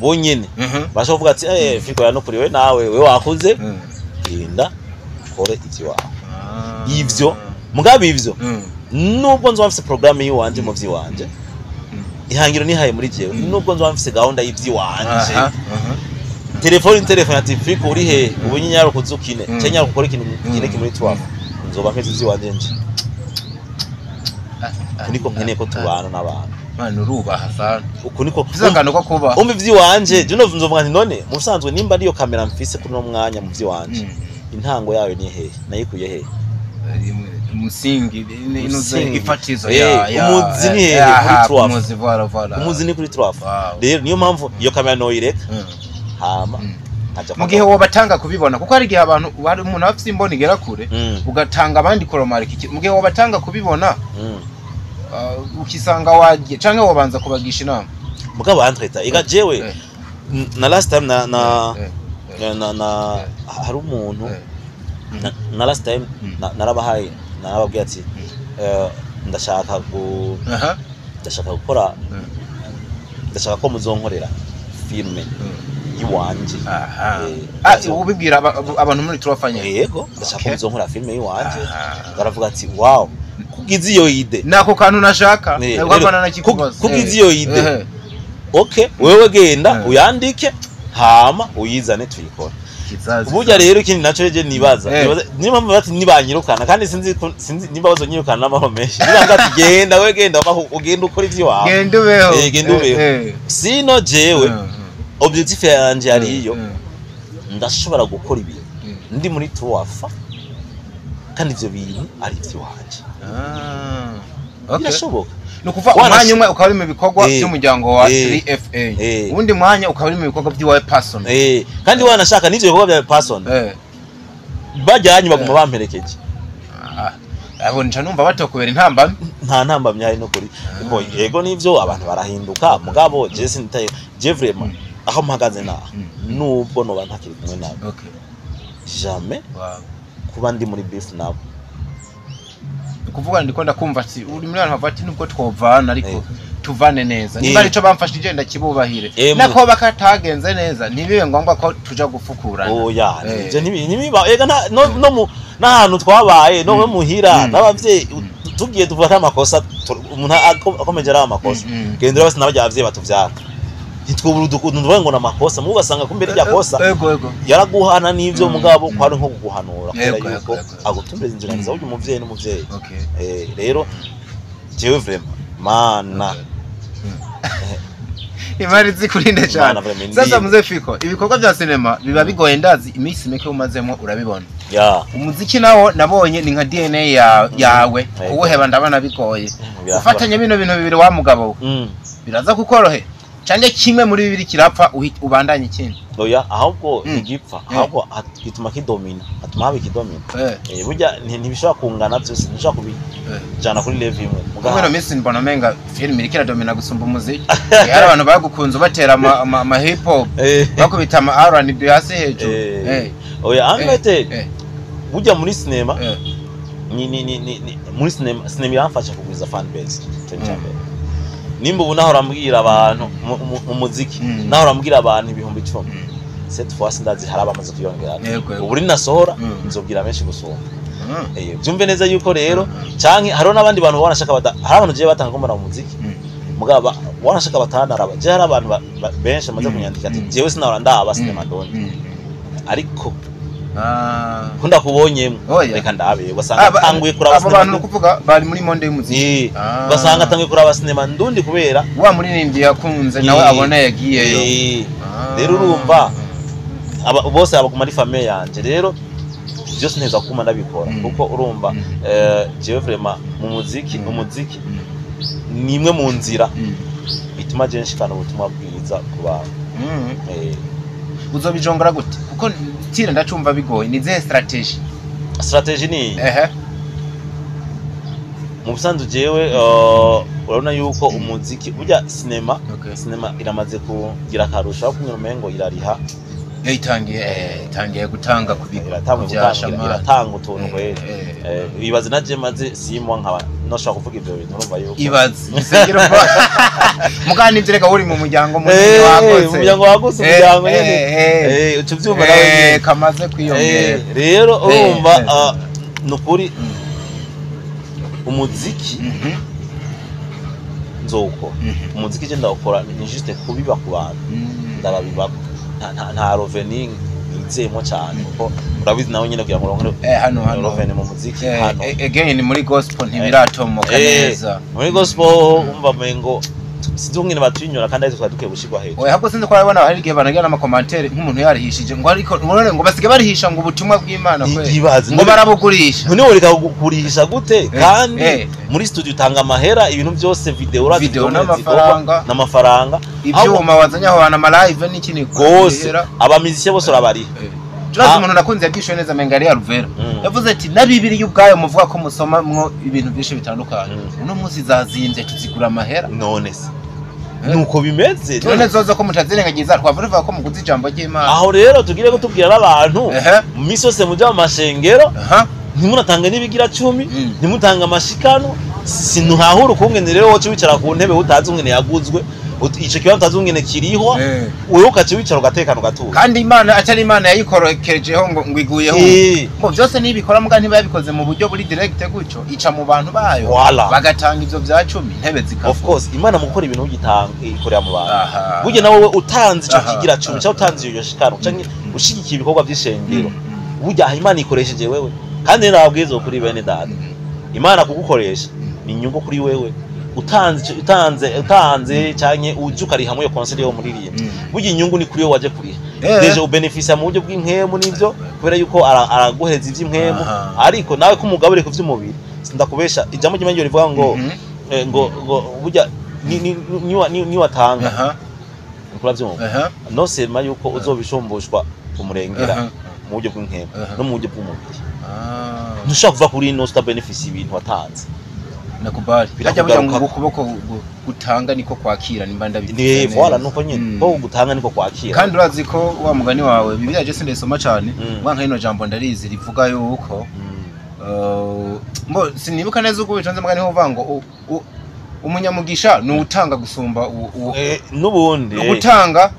bonyene basho kuvuga ati Fiko ya no kuri we nawe we wakuze genda kore ivyo wawe ivyo mugabe ivyo nubwo nzo bafise programme yiwanje mu vyiwanje ihangiro nihaye muri jewe nubwo nzo bafise gahunda y'ivyiwanje telefone ati Fiko uri he ubunyinyaro kuzukine cyanya gukora ikintu kineke muri Twafu nzoba mpeze vyiwanje nje kuniko nkeneye ko tubana n'abantu mwana urubaha sana ukuniko kuzangano ko kuba umuvyi wanje je novuga nti none musanzwe nimba ariyo kamera mfise kuri no mwanya muvyi wanje intango yawe ni hehe nayikuye hehe umusingi inoze ifatizo umuzi ni hehe kuri Twafu umuzi ni kuri Twafu rero niyo mpamvu iyo kamera no ireka hama mu gihe wo batanga kubibona kuko hari gihe abantu bari umuntu afite imboni igera kure ugatanga abandi koromarika mu gihe wo batanga kubibona ukisanga wagiye canke wo banza kubagisha inama mugabo antreta iga jewe na last time na hari umuntu na last time narabahaye narababwiye ati ndashaka gukora ndashaka ko muzonkorera filme yiwanje ubibwira abantu muri turafanya yego ndashaka ko muzonkorera filme yiwanje baravuga ati wow kugize iyo ide nako kantu nashaka nagwabana nakikubaza kugize iyo ide okay wewe genda uyandike hama uyizane tuyikora uburyo rero ikindi naco je nibaza niba mpamvu bati nibanyirukana kandi sinzi niba bazonyirukana n'amaho menshi nibanga ati genda we genda ugenda ukora ivyo wawe genda ubeho genda ubeho sino jewe objectif yanje ariyo ndashobora gukora ibintu ndi muri Twafu kandi ivyo bintu ari ivyo wanje birashoboka nukuva umwanya umwe ukaba uri mu bikorwa by'umuryango wa 3FA ubundi mwanya ukaba uri mu bikorwa by'iwawe person kandi wanashaka n'ivyo bikorwa bya person bajyanye baguma bamperekeje abo nca numva batokubera intambamye nta ntambamye ari no kuri yego nivyo abantu barahinduka mugabo je sinitaye je vraiment aho mpagaze na nubwo no bantakiri kumwe nabo jamais kuba ndi muri beef nabo kuvuga ndiko ndakumva ati uri muri abantu bavati nubwo twovana ariko tuvane neza niba arico bamfashije ndakibubahire nako bakatagenze neza ntibibe ngombwa ko tuja gufukura oya je ntibiba ega no nahantu twabaye no muhira n'abavye tugiye tuvata amakosa umuntu akomeje ari amakosa gendera basi n'abajya abavye batuvyara ntitwubura udukuntu ngo namakosa mu ugasanga kumbere rya kosa yaraguhana n'ivyo mugabo kwari nko kuguhanura kubera yuko agutumbereza inzira nziza uje umuvyeyi n'umuvyeyi rero jewe vraiment mana imari zikurinde cyane sasa muze Fiko ibikorwa bya cinema biba bigoye ndazi imisi meke umazemo urabibona umuziki nawo nabonye ni nka DNA yawe kuwuheba ndabana bigoye ufatanye bino bintu bibiri wa mugabo biraza kukorohe canke kimwe muri bibiri kirapfa ubandanye ikindi oya ahubwo ntigipfa ahubwo gituma kidomina atuma haba ikidomina burya ntibishobora kungana byose ntishobora kubijana kuri level imwe mugabo Messi mbona menga film irikira domina gusumba umuziki hari abantu bagukunze batera ama hip hop bakubita ama R&B hasi hejuru oya amete burya muri cinema muri cinema yamfasha kugwiza fan base nimba ubu naho rambwira abantu mu muziki naho rambwira abantu ibihumbi 10 cette fois sindazi haraba amaze kuyongera ubu uri nasohora nzobwira menshi gusumba byumve neza yuko rero canke haro nabandi bantu banashaka hari abantu je batanga komara mu muziki mugaba wanashaka batanaraba je hari abantu benshi amaze kunyandika ati jewe sinahora ndaba cinema ndoni ariko kunda kubonyemo reka ndabe basanga tanguye kuraba abo bantu kuvuga bari muri monde y'umuziki basanga tanguye kuraba cinema ndundi kubera wa muri nindi yakunze nawe abona yagiyeyo rero urumva bose abaguma ari famille yanje rero byose neza kuma ndabikora kuko urumva jewe vraiment mu muziki nimwe mu nzira bituma je nshikana ubutumwa bwiza ku bantu uzobijongora gute kuko tire ndacumva bigoye ni ze strategy ni mu busanzwe jewe urabona yuko umuziki burya cinema iramaze kugira karusha aho kunyura umengo irariha itangiye gutanga iratanga utuntu kweli ibaze naje maze simwa nkaba noshaka kuvuga ibyo bintu urumva yuko ibaze isengero mugani ivyo reka uri mu muryango munini wagose umuryango wagose umuryango nyene ucuvyumva nawe kamaze kwiyongera rero urumva nukuri umuziki nzoko umuziki je ndawukora ni juste kubiba ku bantu ndababiba nta revenue nizemo cyane kuko urabizi nawe nyine kugira ngo uronke hano revenue mu muziki hano again muri gospel ntibiratomoka neza muri gospel umva mengo sinzungine batunyura kandi ari twaduke gushigwa hejuru oya hako sinzi ko arabona hari gihe banagira ama commentaire nk'umuntu yarihishije ngo ariko none ngo basige barihisha ngo ubutumwa bw'Imana kwe ngo barabugurisha none ureka kugurisha gute kandi muri studio utanga amahera ibintu byose video n'amafaranga ibyuma wazanya aho ana live n'ikini gose abamizike bose urabari Turazi umuntu nakunze yagishoye neza mengari ya Ruvera yavuze ati na bibiri y'ubwayo muvuga ko musoma mwo ibintu byinshi bitandukanye uno munsi zazinze tuzigura amahera none se nuko bimeze none zozo ko mutazirengagiza twavuga ko muguzi ijambo ry'Imana aho rero tugire gutubwira n'abantu misose mujya mu mashengero ntimunatanga nibigira 10 ntimutanga amashikano sinuhahura ukungene rero woce wicara ku ntebe utazi ungene yaguzwe ico kibanza utazi kiriho wewe ukace wicara ugatekana ugatuza kandi Imana atari Imana yayikorokerejeho ngo iguyeho ngo byose nibikora muga ntibabikoze mu buryo buri direct gucyo ica mu bantu bayo bagatanga ivyo bya 10 intebe zikavuga of course Imana mu gukora ibintu ugitanga ikorera mu bantu buje nawe utanze ico kigira 10 cyo utanze iyo shikano canke ushigikiye ibikorwa by'ishengero bujya Imana ikoresheje wewe kandi nabwizo kuri bene data Imana kugukoresha ni inyungu kuri wewe utanze cyanye ujukari hamwe yo concert yo muririye bujye inyungu ni kuri yo waje kuri deje ubeneficia mu buryo bw'inkemu nivyo kubera yuko araguheza ivy'inkemu ariko nawe ko umugabure ku vy'umubiri sindakubesha ijambo ry'imangiro rivuga ngo bujya ni watanga kuri vy'umubiri no sema yuko uzobishomboshwa kumurengera mu buryo bw'inkemu no mu buryo bw'umubiri ntushaka kuva kuri no sta beneficia ibintu watanze nakubali hajya buja ngo kuboko gutanga niko kwakira nimba ndabitse voilà nuko nyine ko gutanga niko kwakira kandi urazi ko wa mugani wawe Bibiliya je sindesoma cyane mwanka ino jambo ndarizi rivuga yuko mbo sinibuka neza uko bitonze mugani ho vango umunyamugisha ni utanga gusumba nubundi gutanga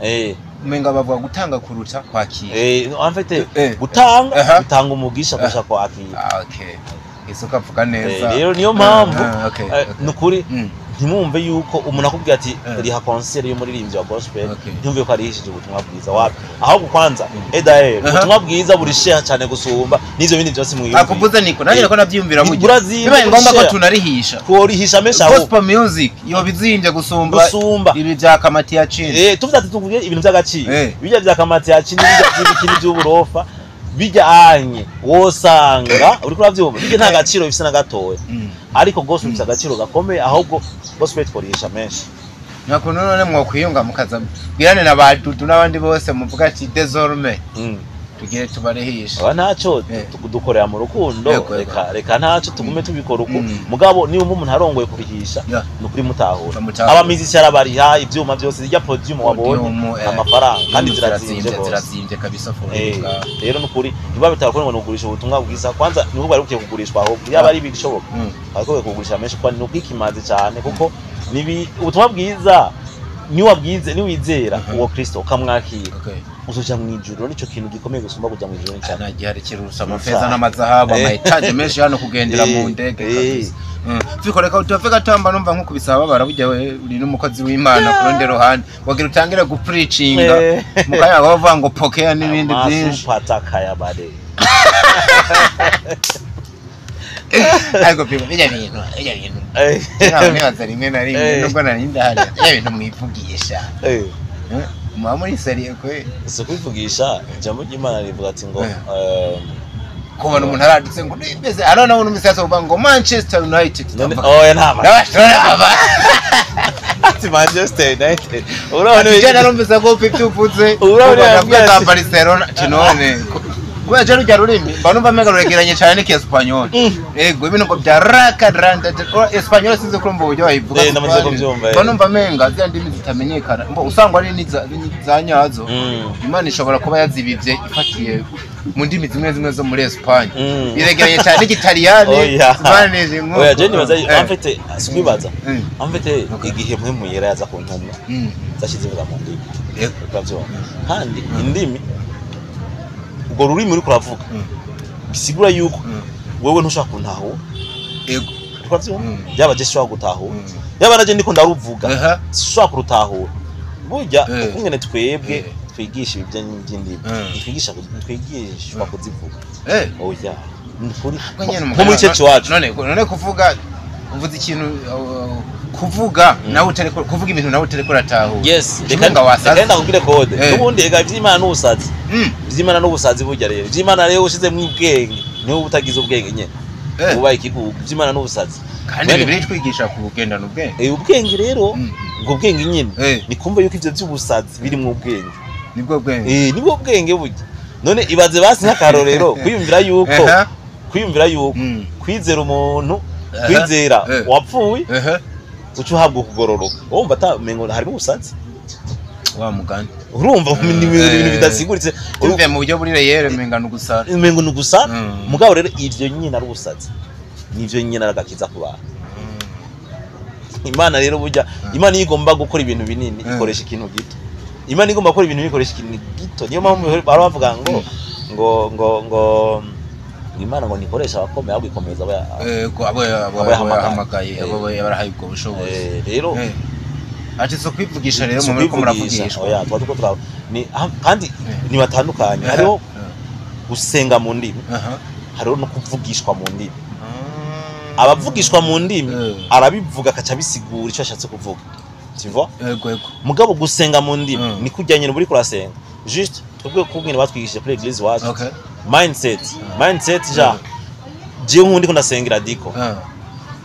umenga bavuga gutanga kuruta kwakira en fait gutanga bitanga umugisha kurusha kwakira okay isuka pfuka neza rero niyo mpamvu nukuri ntimumve yuko umuntu akubwira ati riha concert yo muririmbyi wa gospel ntimve ko arihishije ubutumwa bwiza wapi ahubwo kwanza ubutumwa bwiza burisheha cyane gusumba nizo bindi byose mu yindi akuvuze niko nanjye ko navyumvira mu gihe bibaye ngombwa ko tunarihisha tworihisha mesha aho gospel music yo bizinje gusumba ibi bya kamati ya chini tuvuze ati tuvuge ibintu by'agaciro bijya bya kamati ya chini bijya by'uburofa bijya anye wosanga uri kuravyumva bijya nta gaciro bifise na gatoye ariko gospel bifise agaciro gakomeye ahubwo gospel tworisha menshi nakuntu none mwokwiyunga mukaza bwirane nabadudu nabandi bose muvuga ati désormais tugire tubarehisha aba ntaco dukorera mu rukundo reka ntaco tugume tubikora uko mugabo niba umuntu arongoye kubihisha nukuri mutahura abamizi cyarabariha ivyuma byose zijya podium wabonye amafaranga kandi zirazimvye kabisa forenga rero nukuri niba bitakora ngo nugurisha ubutumwa bwiza kwanza niho bari bukiye kugurishwa aho yaba ari bishoboka ariko kugurisha menshi kwa nubwikimaze cyane kuko nibi ubutumwa bwiza ni wabwize ni wizera uwo Kristo ukamwakira uzoja mu ijuru nico kintu gikomeye gusumba kuja mu ijuru cyane nagihari kirusa amafeza n'amazahabu amaetaje menshi hano kugendera mu ndege kabisa FIKO reka utafeka tamba numva nko kubisaba barabujya we uri n'umukozi w'Imana kuronde rohani wagira utangire gupreachinga mukaya bavuga ngo pokea n'ibindi byinshi patakaya bade ariko FIKO bijya bintu nibaza rimwe na rimwe nubwo nari ndahari ibintu mwivugisha mwa muri serie kwe so kwivugisha ijambo ry'Imana rivuga ati ngo kubona umuntu aradutse ngo nibeze arona umuntu misasa uvuga ngo Manchester United ntama ati Manchester United urabona je narumvise ko Pepsi uvuze urabona bwa Barcelona tinone kubera je rujya rurimi banumva mega ruregeranye cyane n'iki Espanyol ego ibintu ngo bya rakadrand Espanyol sinze kurumva uburyo bayivuga ndamaze kubyumva banumva menga zindi zitamenyekana mbo usangwa ari za nyazo Imana ishobora kuba yazibivye ifatiye mu ndimi zimwe zo muri Espagne biregeranye cyane n'Igitaliyani Spanish ngo oya je nibaza amfite sikwibaza amfite igihe mwe yera yaza ku ntumwa zashize mu ndimi ego kandi indimi ubwo rurimi uri kuravuga bisigura yuko wewe ntushaka kuntaho ego twavyo yaba je shaka gutaho yaba naje ndiko ndaruvuga shaka kurutaho burya ukungene twebwe twigisha iby'indimi twigishwa kuzivuga oya nukuri nko muri cece wacu none kuvuga uvuze ikintu kuvuga nawe utari kuvuga ibintu nawe utari kurataho yes reka ngubire code nubundi ega ivy'Imana n'ubusazi ivy'Imana n'ubusazi burya rero ivy'Imana rero ushize mu ubwenge niho ubutagize ubwenge nyene ubaye ikigugu ivy'Imana n'ubusazi kandi bibiri twigisha kugendana ubwenge ubwenge rero ngo ubwenge nyene ni kumva yuko ivyo by'ubusazi biri mu ubwenge nibwo bwenge nibwo bwenge burya none ibaze basi nk'akarorero kwiyumvira yuko kwizera umuntu kwizera wapfuye ucu habwo kugororoka wumva atamengo harimo ubusazi wa mugani urumva ibintu bidasiguritse urumva mu buryo buri reyere mengo nugusana mugabo rero ivyo nyine ari ubusazi nivyo nyine aragakiza ku bantu Imana rero burya Imana igomba gukora ibintu binini ikoresha ikintu gito Imana igomba gukora ibintu bikoresha ikintu gito niyo mpamvu baravuga ngo Imana ngo nikoresha abakomeye ahubwo ikomeza abahamagaye abo barahaye ubwo bushobozi rero ati so kwivugisha rero mu ko muravugishwa oya twatuko turaho ni kandi ni batandukanye hariho gusenga mu ndimi hariho no kuvugishwa mu ndimi abavugishwa mu ndimi arabivuga akaca bisigura icyo ashatse kuvuga tivo ego mugabo gusenga mu ndimi ni kujyanye n'uburi kurasenga juste twebwe kubwira batwigishije kuri eglise wacu mindset ja je nkundi ko ndasengera diko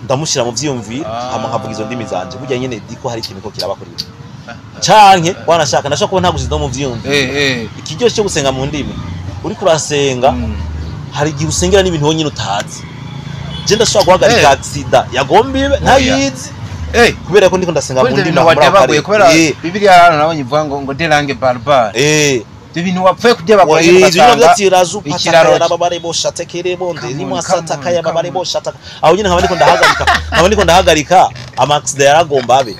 ndamushira mu vyumvira hama nkavuga izo ndimi zanje burya nyene diko hari ikintu ko kirabakora canke wanashaka ndashaka ko ntagushiza mu vyumvira ikiryo cyo gusenga mu ndimi uri kurasenga hari igihe usengera n'ibintu wonyine utazi je ndashaka guhagarika accident yagombibe ntayizi kubera ko ndiko ndasenga mu ndimi nabaye kubera Bibiliya hano nabonye ivuga ngo delange barbar ibintu wapfuye kujya bagoye basanga ikiraro babare boshatekere bonde rimwe asataka ya babare boshata aho nyine nkaba ndiko ndahagarika amax de yaragomba abe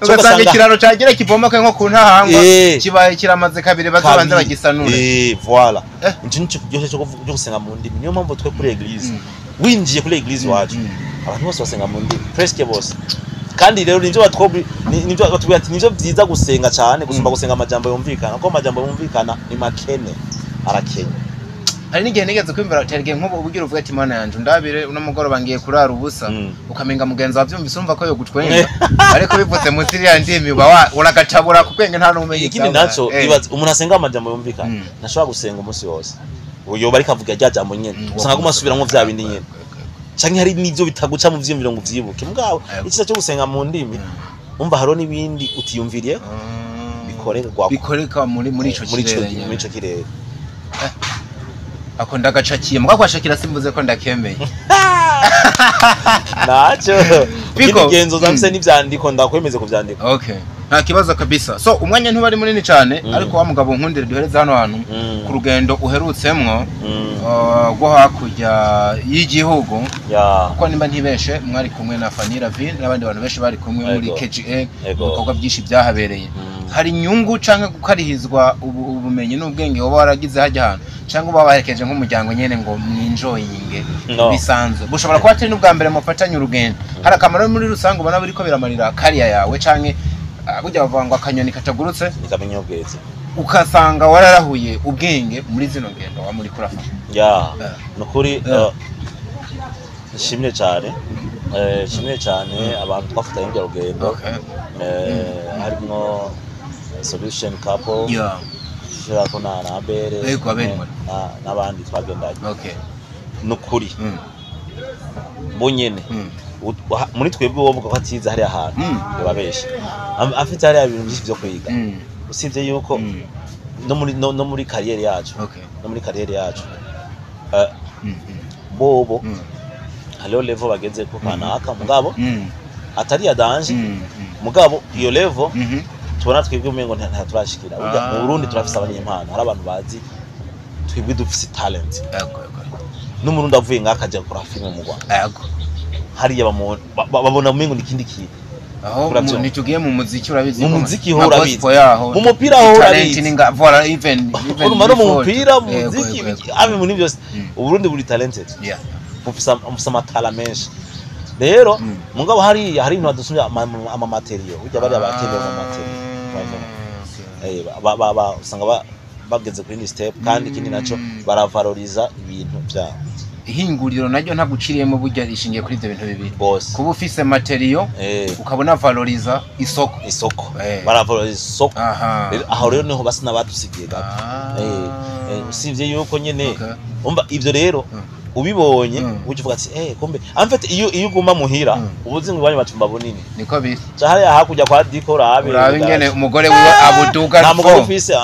ugasanga ikiraro cyagira kivoma nko ku ntahangwa kibaye kiramaze kabiri bazabanze bagisanura voilà injini cyo gusenga mu ndimi niyo mpamvu twe kuri eglise winjiye kuri eglise wacu abantu bose basenga mu ndimi presque bose kandi rero nivyo batubwira ati nivyo byiza gusenga cyane gusumba gusenga amajambo yumvikana ko amajambo yumvikana ni makene arakenya ari n'igihe nigeze kwimvira terege nk'ubu ubugira uvuga ati Mana yanje ndabire uno mugoroba ngiye kurara ubusa ukamenga mugenzi wavyumvise umva ko yo gutwenga ariko bivuze mu siriya ndimi uba uragacabura ku kwenge nta numenye ikindi naco ibaze umuntu asenga amajambo yumvikana nashobora gusenga umunsi wose uyo bari kavuga rya jambo nyene usanga gumasubira vya bindi nyene canke hari nivyo bitaguca mu vyimviro ngo vyibuke mugabo ikiza cyo gusenga mu ndimi umva haro nibindi utiyumviriye bikoreka muri ico kirere ako ndagacakiye muga kwashakira simvuze ko ndakemeye naco bigenzo zamse n'ivyandiko ndakwemeze kuvyandika okay nta kibazo kabisa so umwanya ntubari munini cyane ariko wa mugabo nkundire duhereza hano hantu ku rugendo uherutsemwo rwo hakurya y'igihugu kuko nimba ntibeshe mwari kumwe na Fanny Ravine n'abandi bantu benshi bari kumwe muri KGA ibikorwa byinshi byahabereye hari inyungu canke gukarihizwa ubumenyi n'ubwenge woba waragize hajya hano cyangwa uba baherekeje nk'umuryango nyene ngo mwinjoyinge bisanzwe bushobora kuba atari n'ubwa mbere mufatanye urugendo hari akamaro muri rusange ubona biriko biramarira kariya yawe canke burya bavangwa akanyoni katagurutse nikamenya ubweze ukasanga wararahuye ubwenge muri zino ngendo wa muri kurafasha nukuri shimye cyane abantu twafatanye ibyo rugendo harimo solution couple shirako na Abere n'abandi twagendanye nukuri bonyene muri twebwe wo vuga atize hari ahantu babesha afite hari ibintu byinshi byo kwiga usibye yuko no muri career yacu bobo halo level bageze ko kanaka mugabo atari ya danje mugabo iyo level tubona twebwe umengo nta turashikira mu Burundi turafise abanyempano hari abantu bazi twebwe dufise talent n'umurundi avuye ngakaje gukora film mu Rwanda hariya babona umengo nikindi kintu aho nitugiye mu muziki urabizi mu muziki ho urabizi mu mupira ho urabizi voilà even no mu mupira muziki ave muri byose Uburundi buri talented bufisa amatala menshi rero mugabo hari ibintu badusumya ama material ujya bari abatende mu material usanga bageze kuri step kandi ikindi naco baravaloriza ibintu byabo ihinguriro naryo ntaguciriyemo burya rishingiye kuri ibyo bintu bibiri kuba ufise material ukabona valoriza isoko baravaloriza isoko aho rero niho basi nabadusigiye usibye yuko nyene umva ivyo rero ubibonye uje uvuga ati kombe amfete iyo uguma muhira ubuzi ngo banye batumba bunini niko biri cyahari hakujya kwa diko rabe ingene umugore wiwe abuduga nta mugore ufise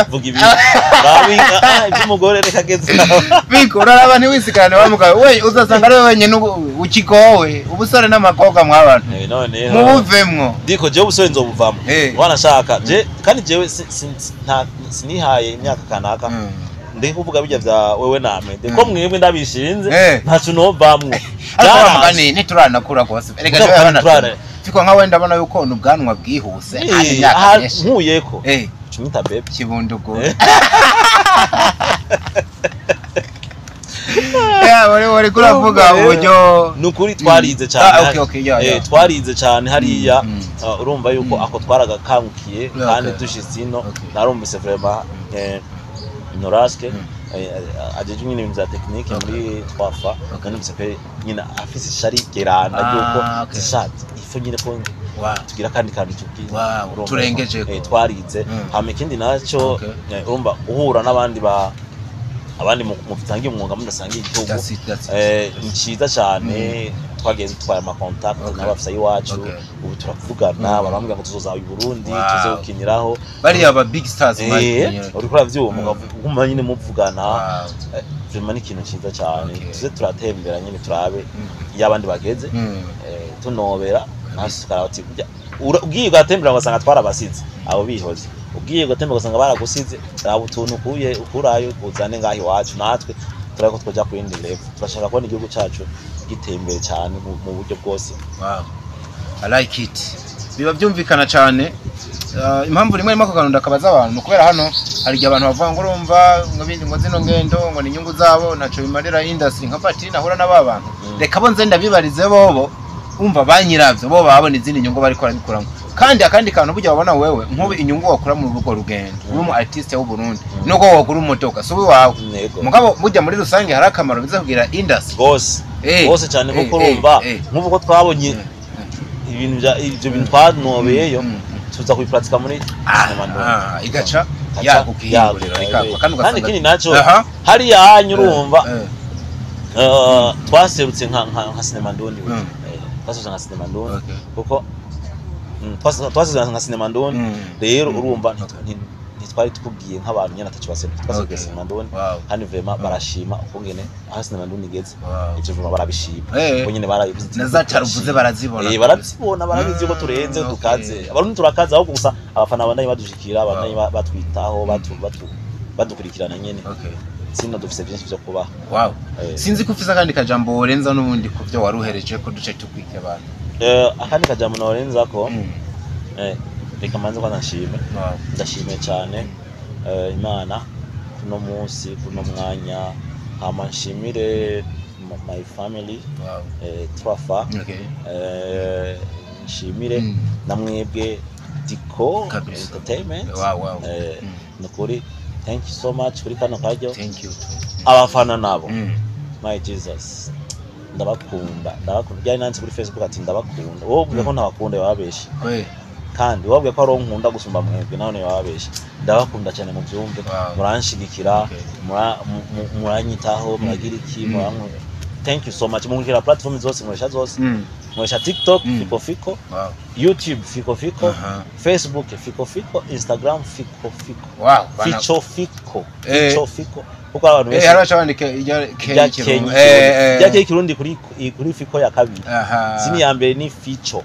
vuga ibi rabe ibyo umugore reka geze biko uraraba ntiwisikane wa mugabo we uzasanga ari wenyene ukigowe ubusore n'amakoga mwabana none mubuvemwo diko je ubusore nzobuvamo wanashaka je kandi jewe sinihaye imyaka kanaka ndi kuvuga bijya vya wewe name ko mwebwe ndabishinze ntacu novamwo cyane nituranakura gose erega cyane fiko nka wenda abona yuko n'ubwanwa bwihuse ari imyaka myinshi nkuyeko cumita bebe kibundugo wari kuravuga uburyo nukuri twarize cyane twarize cyane hariya urumva yuko ako twaragakangukiye kandi dushitse ino narumvise vraiment Noraske ajeje nyine ibintu za technique muri twafa kandi msepe nyine afise shari geranda yuko zishatse ifo nyine ko tugira kandi tuki turengeje twarize hame kindi naco urumva uhura n'abandi abandi mu bitangiye umwuga mudasangiye igihugu nciza cyane twageze twaye ama contact n'abafisa iwacu ubu turavugana barambwira ngo tuzoza i Burundi tuze gukiniraho bari aba big stars uri kora vyuma nguma nyine muvugana vraiment ni ikintu ciza cyane tuze turatembera nyine turabe y'abandi bageze tunobera nasikara ati ugiye ugatembera ngasanga twarabasize abo bihoze ugiye ugatembera ngasanga baragusize abo tuntu ukurayo uzane ngaho iwacu natwe turako twoja ku yindi level turashaka ko igihugu cyacu gitembere cyane mu buryo bwose I like it biba byumvikana cyane impamvu rimwe rimwe akagano ndakabaza abantu kubera hano hari abantu bavuga ngo urumva ngo bindi ngo zino ngendo ngo ni inyungu zabo naco bimarira industry nka Pati nahura n'aba bantu reka bo nze ndabibarize bobo umva banyiravyo bo babona izindi nyungu bari kora bikuramo kandi akandi kantu burya babona wewe nk'ubu inyungu wakura mu rugo rugendo uri mu artiste w'u Burundi nuko wagura umutoka subi wawe mugabo burya muri rusange hari akamaro biza kugira industry bose cyane kuko urumva nk'ubu ko twabonye ibyo bintu twanobeyeyo tuza kubipratika muri igaca yakukihingurira kandi kindi naco hari yanyu urumva twaserutse nka sinema ndundi twasoza nka sinema ndundi kuko twasize nka sinema ndoni rero urumva ntitwari tukubwiye nk'abantu nyene atacu basene twasize sinema ndoni kandi vema barashima ukungene aho sinema ndoni igeze ivyo vuma barabishima bo nyene barabivuze naza caruvuze barazibona barazibona barabizi ko turenze dukaze abarundi turakaza aho gusa abafana abandaye badushikira abandaye batwitaho badukurikirana nyene sino dufise byinshi byo kubaho sinzi ko ufise kandi kajambo worenza n'ubundi ku byo waruhereje ko duce tukwike abantu akandi kajambo norenza ko reka manze kwa nashime ndashime cyane Imana kuno munsi kuno mwanya amanshimire my family twafa nshimire namwebwe Diko Entertainment nukuri thank you so much kuri kano kajyo abafana nabo my Jesus ndabakunda byari nanze kuri Facebook ati ndabakunda wowe ubwe ko ntabakunda wabeshi kandi wabwe ko aronkunda gusumba mwebwe naone wabeshi ndabakunda cyane mu byumve muranshigikira muranyitaho muragira iki thank you so much mungira platform zose mwisha TikTok FIKO FICO YouTube FIKO FICO Facebook FIKO FICO Instagram FIKO FICO FICO FICO kuko abantu bese harabandika ijya kirundi kuri FIKO ya kabiri zini ya mbere ni FICO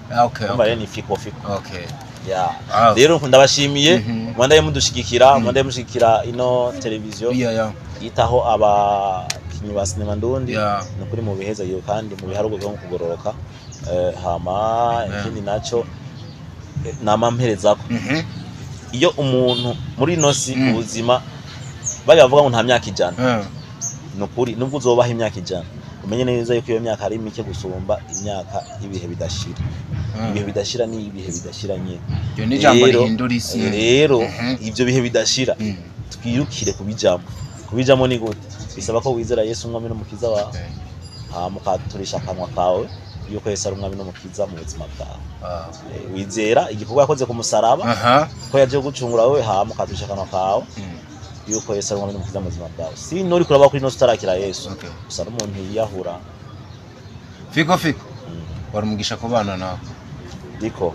mbare ni FIKO FICO rero ndabashimiye mwandaye mudushigikira ino televiziyo yitaho abakinyi ba sinema ndundi no kuri mu biheza yo kandi mu biharugo byo kugororoka hama ikindi naco namampereza ko iyo umuntu muri nosi ubuzima bari bavuga ngo nta myaka ijana nukuri nubwo uzobaha imyaka ijana umenye neza yuko iyo myaka ari mike gusumba imyaka ibihe bidashira ibihe bidashira ni ibihe bidashira nyine yo ni jambo rihindura isi rero ivyo bihe bidashira twirukire kubijamo ni gute bisaba ko wizera Yesu umwami n'umukiza wawe mukaturisha akanwa kawe yuko Yesu ari umwami n'umukiza mu buzima bwawe wizera igikorwa yakoze ku musaraba ko yaje gucungura wowe mukaturisha akanwa kawe yuko Yesu ari umwami n'umukiza mu buzima bwawe si nuri kuraba kuri no starakira Yesu gusa n'umuntu yiyahura FIKO FICO warumugisha ku bana nawe Diko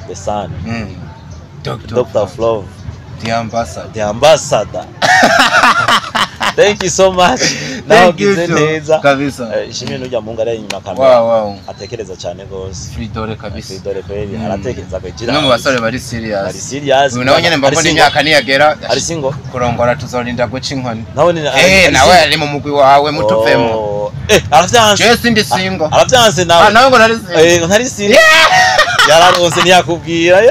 the son Doctor of Love the ambassador thank you so much thank you neza kabisa ishimwe n'ujya mu ngare inyuma kamera atekereza cyane gose Fridore kabisa Fridore kweli aratekereza kwigira no mu basore bari serious nawe nyene mbabona imyaka niyagera ari singo kurongora tuzorinda guca inkoni nawe ari mu mugwi wawe mutuvemo aravyanse je sindi singo aravyanse nawe nawe ngo ntari singo yararonse ntiyakubwira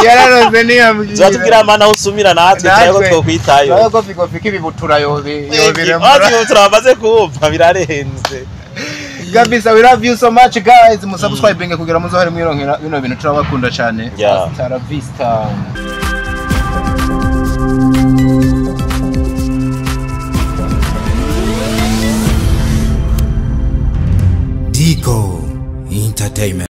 yararonse ntiyambwira zatubwira amana aho usumira natwe cyangwa twokwitayo nawe ko FIKO FICO ibibutura yobiremo turamaze kumva birarenze kabisa. We love you so much guys, musubscribe kugira muzohere mwironkera bino bintu turabakunda cyane. Hasta la vista. FIKO Entertainment.